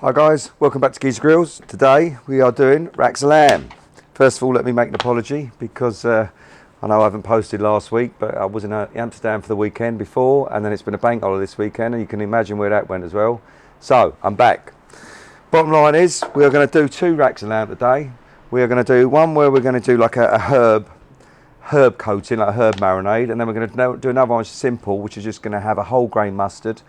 Hi guys, welcome back to Geezer Grills. Today we are doing racks of lamb. First of all, let me make an apology because I know I haven't posted last week, but I was in Amsterdam for the weekend before, and then it's been a bank holiday this weekend, and you can imagine where that went as well. So I'm back. Bottom line is we are going to do 2 racks of lamb today. We are going to do one where we're going to do like a herb coating, like a herb marinade, and then we're going to do another one which is simple, which is just going to have a whole grain mustard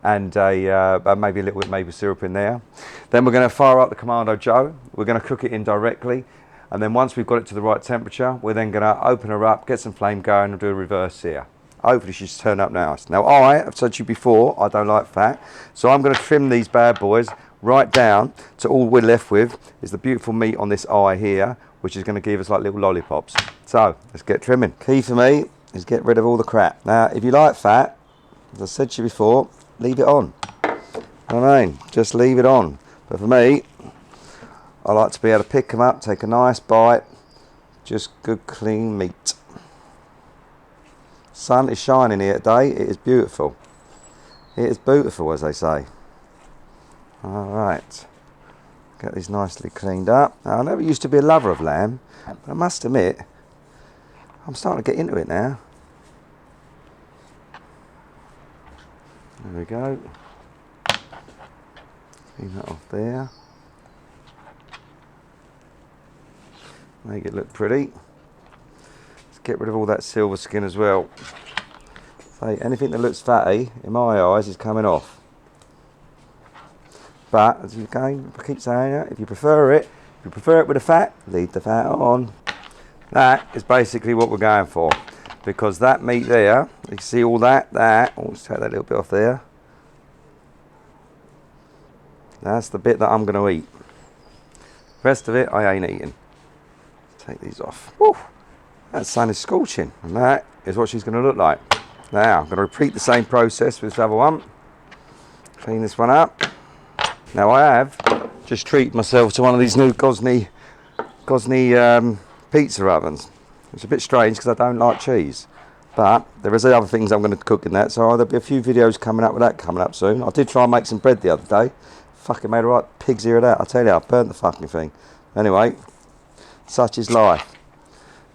and maybe a little bit of maple syrup in there. Then we're going to fire up the Commando Joe. We're going to cook it in directly, and then once we've got it to the right temperature, we're then going to open her up, get some flame going, and do a reverse sear. Hopefully she's turned up nice. Now I've said to you before, I don't like fat, so I'm going to trim these bad boys right down to all we're left with is the beautiful meat on this eye here, which is going to give us like little lollipops. So let's get trimming. Key for me is get rid of all the crap. Now if you like fat, as I said to you before, leave it on. I mean, just leave it on. But for me, I like to be able to pick them up, take a nice bite, just good clean meat. Sun is shining here today. It is beautiful. It is beautiful, as they say. All right, get these nicely cleaned up. Now, I never used to be a lover of lamb, but I must admit, I'm starting to get into it now. There we go. Clean that off there. Make it look pretty. Let's get rid of all that silver skin as well. So anything that looks fatty, in my eyes, is coming off. But as you I keep saying it, if you prefer it with the fat, leave the fat on. That is basically what we're going for. Because that meat there, you see all that, let's take that little bit off there. That's the bit that I'm going to eat. The rest of it, I ain't eating. Take these off. Woo, that sun is scorching. And that is what she's going to look like. Now, I'm going to repeat the same process with this other one. Clean this one up. Now, I have just treated myself to one of these new Gosney pizza ovens. It's a bit strange because I don't like cheese, but there is other things I'm going to cook in that, so there'll be a few videos coming up with that coming up soon. I did try and make some bread the other day. Fucking made a right pig's ear of that. I tell you, I burnt the fucking thing. Anyway, such is life.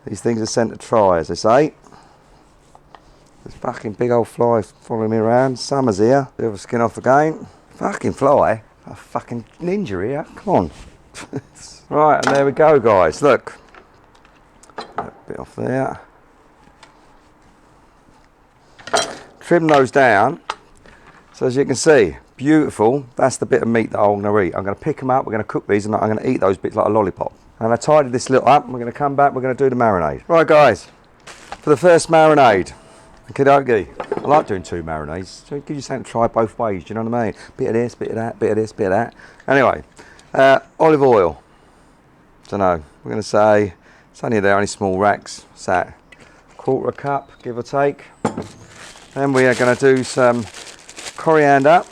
These things are sent to try, as they say. This fucking big old fly following me around. Summer's here. Silver skin off again. Fucking fly. A fucking ninja here. Come on. Right, and there we go, guys. Look. A bit off there. Trim those down. So as you can see, beautiful. That's the bit of meat that I'm going to eat. I'm going to pick them up. We're going to cook these, and I'm going to eat those bits like a lollipop. And I tidied this little up. We're going to come back. We're going to do the marinade. Right, guys. For the first marinade. Okie I like doing 2 marinades. So it gives you something to try both ways. Do you know what I mean? Bit of this, bit of that, bit of this, bit of that. Anyway, olive oil. Don't know. We're going to say it's only there, only small racks. What's that? 1/4 cup, give or take. Then we are going to do some coriander.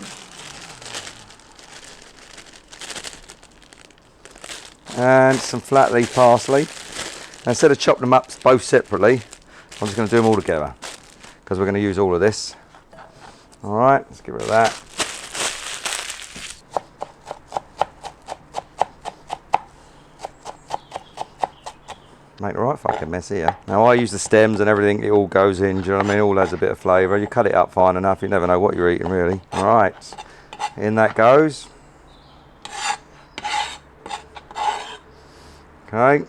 And some flat leaf parsley. Now, instead of chopping them up both separately, I'm just going to do them all together because we're going to use all of this. All right, let's get rid of that. Make the right fucking mess here. Now I use the stems and everything, it all goes in, do you know what I mean? It all has a bit of flavour. You cut it up fine enough, you never know what you're eating really. All right, in that goes. Okay.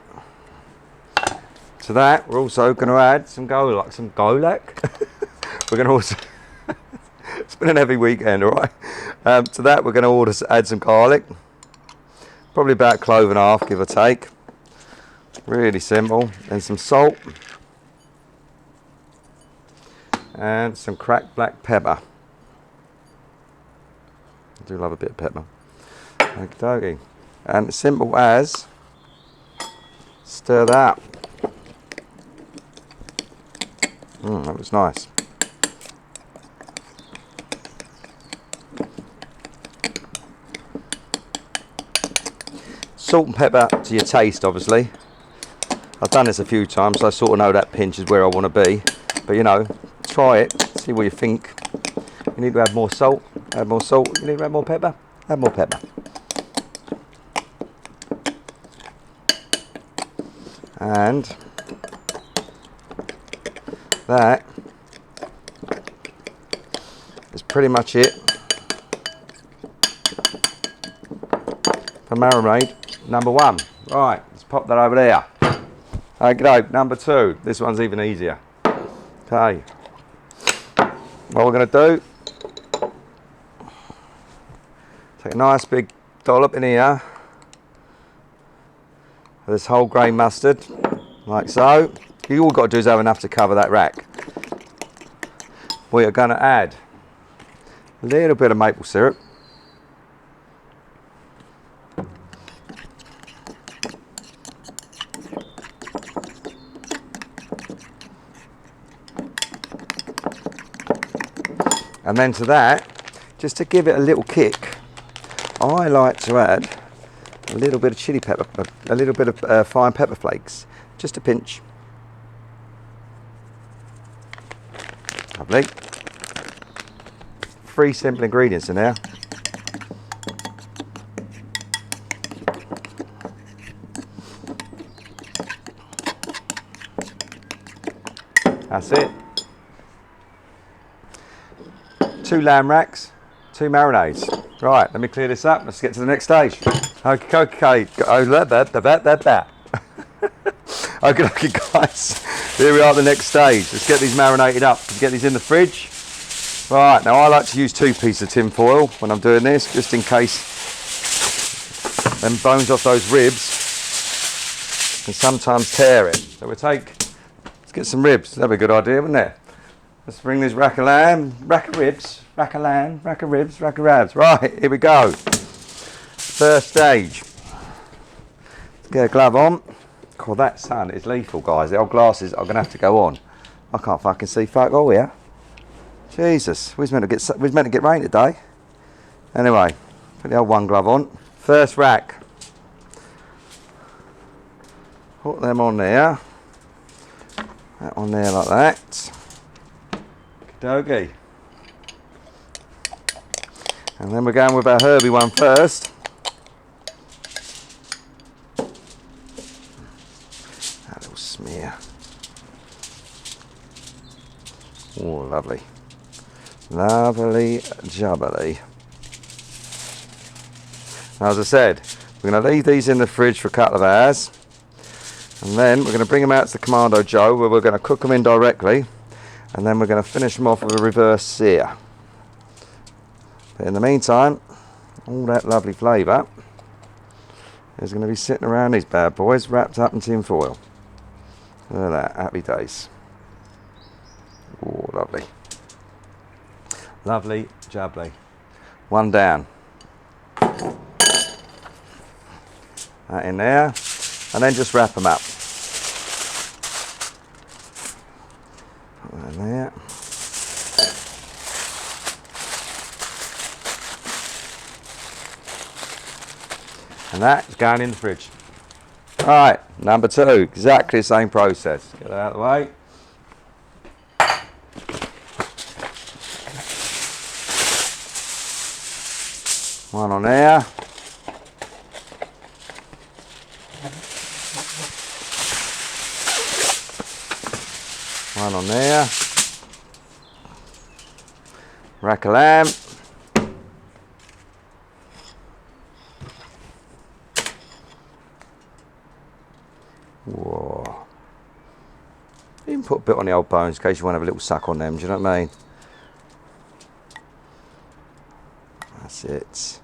To that, we're also going to add some golak. We're going to also, it's been an heavy weekend, all right. To that, we're going to add some garlic. Probably about a clove and a half, give or take. Really simple. And some salt. And some cracked black pepper. I do love a bit of pepper. Okey-dokey. And as simple as stir that up. That was nice. Salt and pepper to your taste, obviously. I've done this a few times, so I sort of know that pinch is where I want to be. But you know, try it, see what you think. You need to add more salt, add more salt. You need to add more pepper, add more pepper. And that is pretty much it for marinade number 1. Right, let's pop that over there. Okay, number 2. This one's even easier. Okay, what we're going to do, take a nice big dollop in here of this whole grain mustard, like so. You all got to do is have enough to cover that rack. We are going to add a little bit of maple syrup. And then to that, just to give it a little kick, I like to add a little bit of chili pepper, a little bit of fine pepper flakes, just a pinch. Lovely. 3 simple ingredients in there. That's it. 2 lamb racks, 2 marinades. Right, let me clear this up. Let's get to the next stage. Okay. Okay, guys. Here we are at the next stage. Let's get these marinated up. Get these in the fridge. Right, now I like to use 2 pieces of tin foil when I'm doing this, just in case them bones off those ribs can sometimes tear it. So let's get some ribs. That'd be a good idea, wouldn't it? Let's bring this rack of lamb, rack of ribs, rack of lamb, rack of ribs, rack of rabs. Right, here we go. First stage. Let's get a glove on. God, that sun is lethal, guys. The old glasses are going to have to go on. I can't fucking see fuck all here. Jesus, we was meant to get rain today. Anyway, put the old one glove on. First rack. Put them on there. That on there like that. Okey-dokey. And then we're going with our herby one first. That little smear. Oh, lovely. Lovely jubbly. Now, as I said, we're going to leave these in the fridge for a couple of hours. And then we're going to bring them out to the Commando Joe, where we're going to cook them in directly. And then we're going to finish them off with a reverse sear. But in the meantime, all that lovely flavour is going to be sitting around these bad boys, wrapped up in tin foil. Look at that, happy days. Oh, lovely. Lovely jubbly. One down. That in there. And then just wrap them up. Put that in there. And that is going in the fridge. Alright, number 2, exactly the same process. Get that out of the way. One on there. One on there. Rack of lamb. Whoa. Even put a bit on the old bones in case you want to have a little suck on them, do you know what I mean? That's it.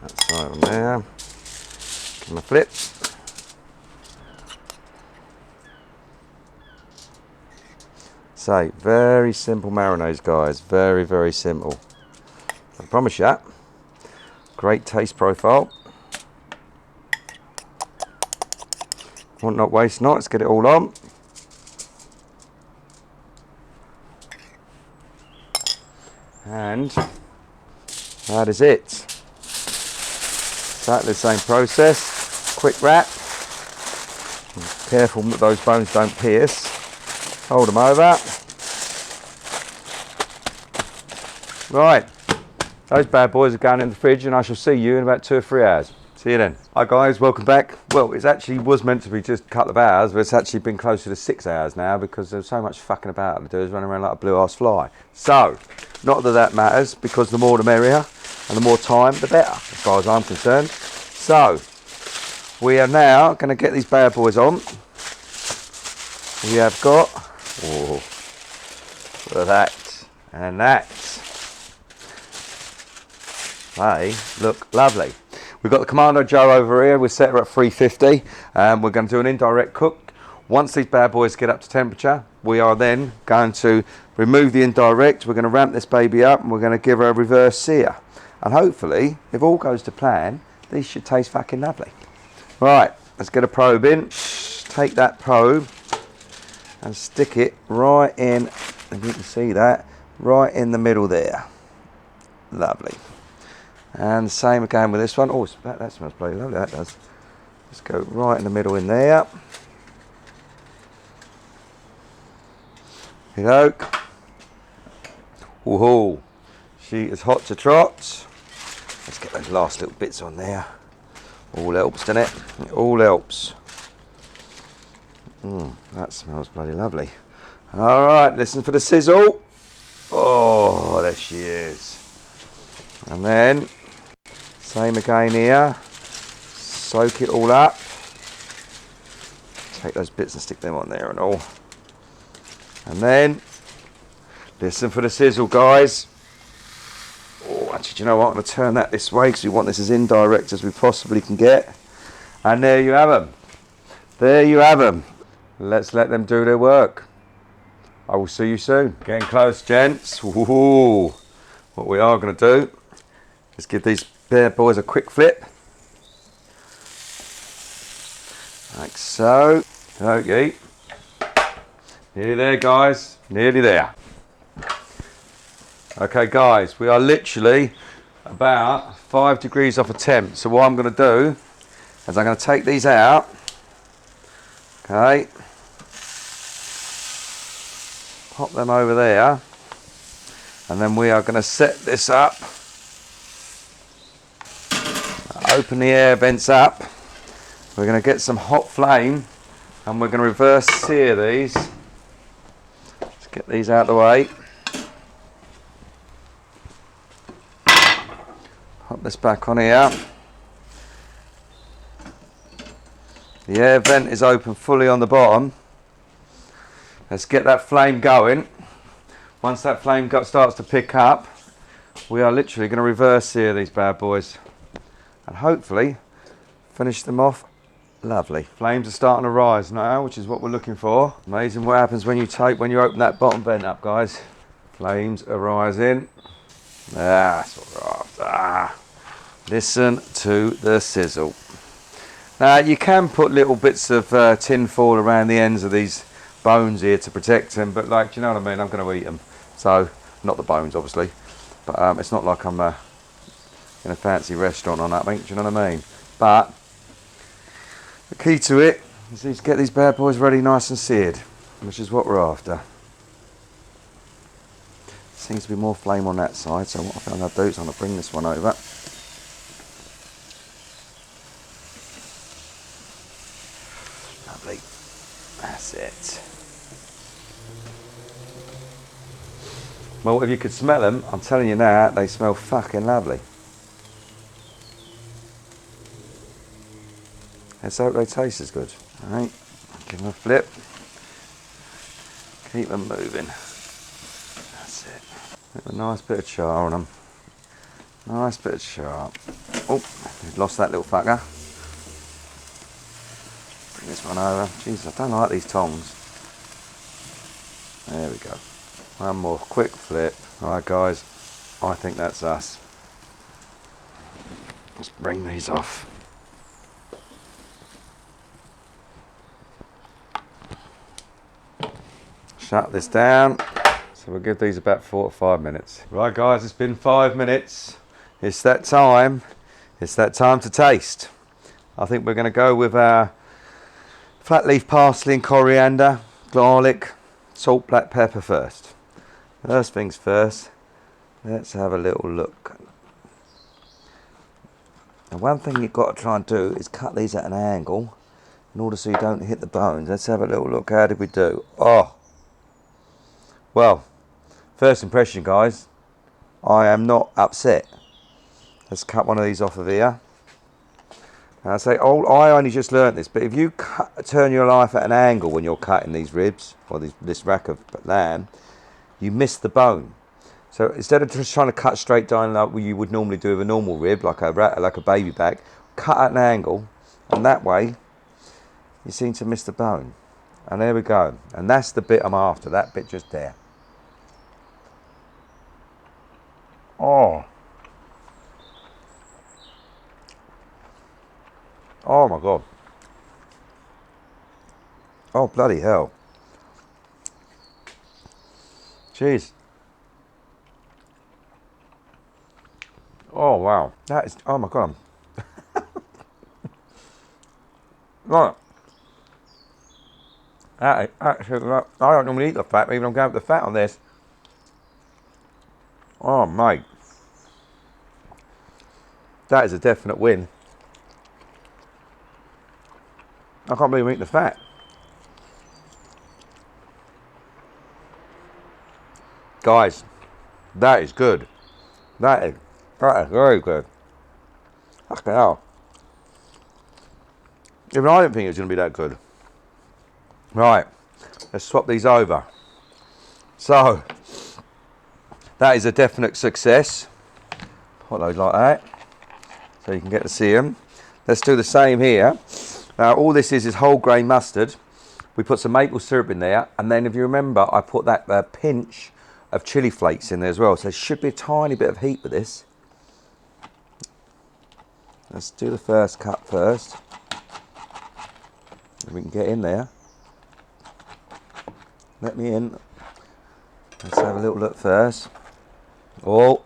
That's right on there. Give them a flip. So, very simple marinades, guys. Very, very simple. I promise you. Great taste profile. Want not waste not. Let's get it all on. And that is it. Exactly the same process. Quick wrap. Careful that those bones don't pierce. Hold them over. Right. Those bad boys are going in the fridge, and I shall see you in about 2 or 3 hours. See you then. Hi guys, welcome back. Well, it actually was meant to be just a couple of hours, but it's actually been closer to 6 hours now because there's so much fucking about to do. Is running around like a blue-ass fly. So, not that that matters, because the more the merrier, and the more time, the better, as far as I'm concerned. So, we are now going to get these bad boys on. We have got, oh, that and that. They look lovely. We've got the Commando Joe over here. We set her at 350. We're going to do an indirect cook. Once these bad boys get up to temperature, we are then going to remove the indirect. We're going to ramp this baby up and we're going to give her a reverse sear. And hopefully, if all goes to plan, these should taste fucking lovely. Right, let's get a probe in. Take that probe and stick it right in, if you can see that, right in the middle there. Lovely. And the same again with this one. Oh, that smells bloody lovely, that does. Let's go right in the middle in there. Here we go. Woohoo. She is hot to trot. Let's get those last little bits on there. All helps, doesn't it? It all helps. That smells bloody lovely. All right, listen for the sizzle. Oh, there she is. And then, same again here. Soak it all up. Take those bits and stick them on there and all. And then, listen for the sizzle, guys. Oh, actually, do you know what? I'm going to turn that this way because we want this as indirect as we possibly can get. And there you have them. There you have them. Let's let them do their work. I will see you soon. Getting close, gents. Ooh. What we are going to do is give these bad boys a quick flip. Like so. Okay. Nearly there, guys. Nearly there. Okay, guys, we are literally about 5 degrees off a temp. So what I'm going to do is I'm going to take these out. Okay. Pop them over there. And then we are going to set this up. Open the air vents up. We're going to get some hot flame. And we're going to reverse sear these. Let's get these out of the way. Pop this back on here. The air vent is open fully on the bottom. Let's get that flame going. Once that flame starts to pick up, we are literally going to reverse sear these bad boys. And hopefully finish them off lovely. Flames are starting to rise now, which is what we're looking for. Amazing what happens when you open that bottom vent up, guys. Flames are rising. That's what we're after. Listen to the sizzle. Now you can put little bits of tin foil around the ends of these bones here to protect them, but like, do you know what I mean? I'm going to eat them. So, not the bones obviously, but it's not like I'm in a fancy restaurant or nothing, do you know what I mean? But the key to it is to get these bad boys ready nice and seared, which is what we're after. Seems to be more flame on that side, so what I think I'm going to do is I'm going to bring this one over. Lovely. That's it. Well, if you could smell them, I'm telling you now, they smell fucking lovely. Let's hope they taste as good. Alright, give them a flip. Keep them moving. That's it. A nice bit of char on them. Nice bit of char. Oh, we've lost that little fucker. Bring this one over. Jesus, I don't like these tongs. There we go. One more quick flip. Alright guys, I think that's us. Let's bring these off. Shut this down. So we'll give these about 4 to 5 minutes. Right guys, it's been 5 minutes. It's that time. It's that time to taste. I think we're going to go with our flat leaf parsley and coriander, garlic, salt, black pepper first. First things first, let's have a little look. So one thing you've got to try and do is cut these at an angle in order so you don't hit the bones. Let's have a little look. How did we do? Oh, well, first impression, guys, I am not upset. Let's cut one of these off of here. And I say, oh, I only just learnt this, but if you turn your knife at an angle when you're cutting these ribs, or this rack of lamb, you miss the bone. So instead of just trying to cut straight down like you would normally do with a normal rib, like a baby back, cut at an angle, and that way you seem to miss the bone. And there we go. And that's the bit I'm after, that bit just there. Oh. Oh my God. Oh, bloody hell. Jeez. Oh, wow. That is, oh my God. Right. That is actually, I don't normally eat the fat, but even I'm going with the fat on this. Oh, mate. That is a definite win. I can't believe I'm eating the fat. Guys, that is good. That is very good. Fucking hell. Even I didn't think it was going to be that good. Right, let's swap these over. So, that is a definite success. Put those like that, so you can get to see them. Let's do the same here. Now, all this is whole grain mustard. We put some maple syrup in there, and then if you remember, I put that pinch of chili flakes in there as well. So there should be a tiny bit of heat with this. Let's do the first cut first. If we can get in there. Let me in. Let's have a little look first. Oh,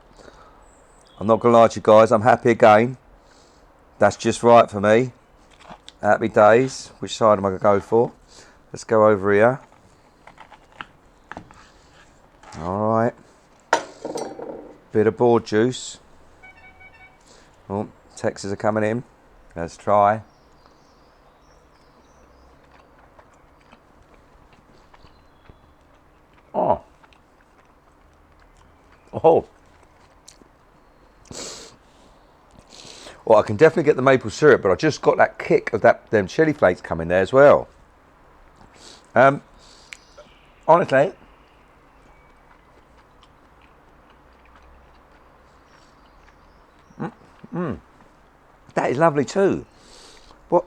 I'm not going to lie to you guys, I'm happy again. That's just right for me. Happy days. Which side am I going to go for? Let's go over here. Alright. Bit of board juice. Oh, Texas are coming in. Let's try. Oh. Oh. Well, I can definitely get the maple syrup, but I just got that kick of them chili flakes coming there as well. Honestly, that is lovely too. Well,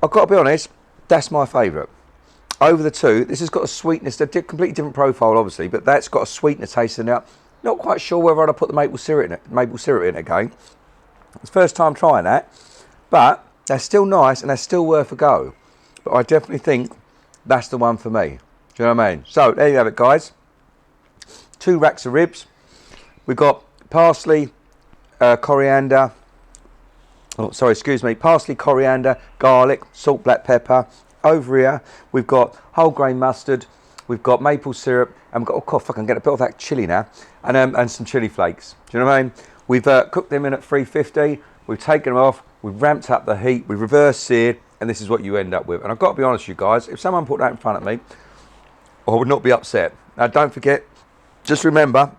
I've got to be honest, that's my favourite. Over the two, this has got a sweetness, a completely different profile obviously, but that's got a sweetness taste in it. Not quite sure whether I'd put the maple syrup in it again. It's the first time trying that, but they're still nice and they're still worth a go. But I definitely think that's the one for me. Do you know what I mean? So there you have it, guys. 2 racks of ribs. We've got parsley, coriander. Oh, sorry, excuse me. Parsley, coriander, garlic, salt, black pepper. Over here, we've got whole grain mustard. We've got maple syrup, and we've got, oh God, fuck, I can get a bit of that chili now, and some chili flakes. Do you know what I mean? We've cooked them in at 350. We've taken them off. We've ramped up the heat. We've reverse seared, and this is what you end up with. And I've got to be honest with you guys, if someone put that in front of me, I would not be upset. Now, don't forget, just remember,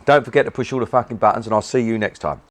don't forget to push all the fucking buttons, and I'll see you next time.